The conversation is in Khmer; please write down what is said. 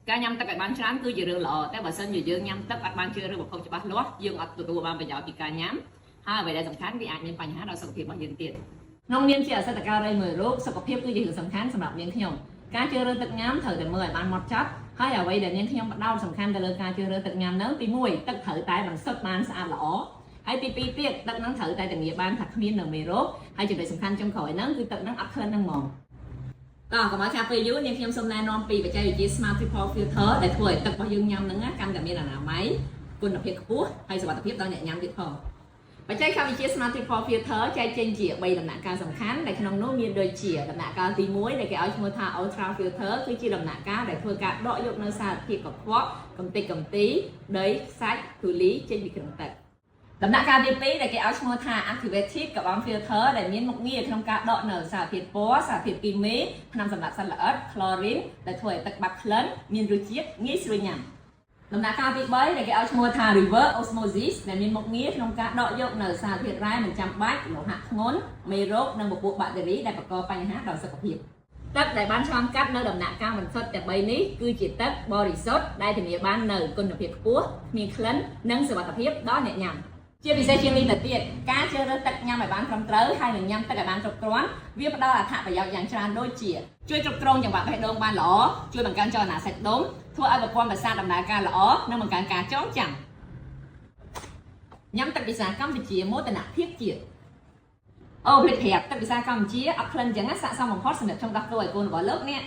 ការញ៉ាំទឹកឲ្យបានច្រើនគឺជារឿងល្អតែបើសិនជាយើងញ៉ាំទឹកអត់បានជ្រើសរើសប្រភពច្បាស់លាស់យើងអត់ទទួលបានប្រយោជន៍ពីការញ៉ាំហើយអ្វីដែលសំខាន់វាអាចមានបញ្ហាដល់សុខភាពរបស់យើងទៀតក្នុងនាមជាអសិទ្ធិការីមួយរូបសុខភាពគឺជារឿងសំខាន់សម្រាប់នាងខ្ញុំការជ្រើសរើសទឹកញ៉ាំត្រូវតែមើលឲ្យបានហ្មត់ចត់ហើយអ្វីដែលនាងខ្ញុំបដោតសំខាន់ទៅលើការជ្រើសរើសទឹកញ៉ាំហ្នឹងទី1ទឹកត្រូវតែបន្សុទ្ធបានស្អាតល្អហើយទី2ទៀតទឹកហ្នឹងត្រូវតែធានាបានថាគ្មាននៅមេរោគហើយចំណុចសំខាន់ចុងក្រោយហ្នឹងគឺទឹកហ្នឹងអត់ក្លិនហ្នឹងហ្មងតោះកុំឲ្យខាតពេលយូរនាងខ្ញុំសូមណែនាំពីបច្ចេកវិទ្យា Smart Triple Filter ដែលធ្វើឲ្យទឹករបស់យើងញ៉ាំហ្នឹងកាន់តែមានអនាម័យគុណភាពខ្ពស់ហើយសុវត្ថិភាពដល់អ្នកញ៉ាំទៀតផងបច្ចេកវិទ្យា Smart Triple Filter ចែកចេញជា3ដំណាក់កាលសំខាន់ដែលក្នុងនោះមានដូចជាដំណាក់កាលទី1ដែលគេឲ្យឈ្មោះថា Ultra Filter គឺជាដំណាក់កាលដែលធ្វើការដកយកនៅសារធាតុកខ្វក់កម្ទេចកំទីដីខ្សាច់ធូលីចេញពីក្នុងទឹកដំណាក់កាលទី2ដែលគេឲ្យឈ្មោះថា Activated Carbon Filter ដែលមានមុខងារក្នុងការដកនៅសារធាតុពណ៌សារធាតុគីមីថ្នាំសម្លាប់សត្វល្អិត Chlorine ដែលធ្វើឲ្យទឹកបាត់ក្លិនមានរសជាតិងាយស្រួលញ៉ាំដំណាក់កាលទី3ដែលគេឲ្យឈ្មោះថា Reverse Osmosis ដែលមានមុខងារក្នុងការដកយកនៅសារធាតុរ៉ែមិនចាំបាច់លោហៈធ្ងន់មេរោគនិងពពួកបាក់តេរីដែលបង្កបញ្ហាដល់សុខភាពទឹកដែលបានឆ្លងកាត់នៅដំណាក់កាលបន្សុទ្ធទាំង3នេះគឺជាទឹកបរិសុទ្ធដែលធានាបាននៅគុណភាពខ្ពស់គ្មានក្លិននិងសុវត្ថិភាពដល់អ្នកញ៉ាំជាពិសេសជាងនេះទៅទៀតការជ្រើសរើសទឹកញ៉ាំឲ្យបានត្រឹមត្រូវហើយនឹងញ៉ាំទឹកឲ្យបានគ្រប់គ្រាន់វាផ្ដល់អត្ថប្រយោជន៍យ៉ាងច្រើនដូចជាជួយគ្រប់គ្រងចង្វាក់បេះដូងបានល្អជួយបង្កើនចលនាសាច់ដុំធ្វើឲ្យប្រព័ន្ធប្រសាទដំណើរការល្អនិងបង្កើនការចងចាំញ៉ាំទឹកពិសាកម្ពុជាមោទនភាពជាតិអូភ្លេចប្រាប់ទឹកពិសាកម្ពុជាអត់ក្លិនចឹងណាស័ក្តិសមបំផុតសម្រាប់ចុងដោះគោឲ្យកូនរបស់លោកអ្នក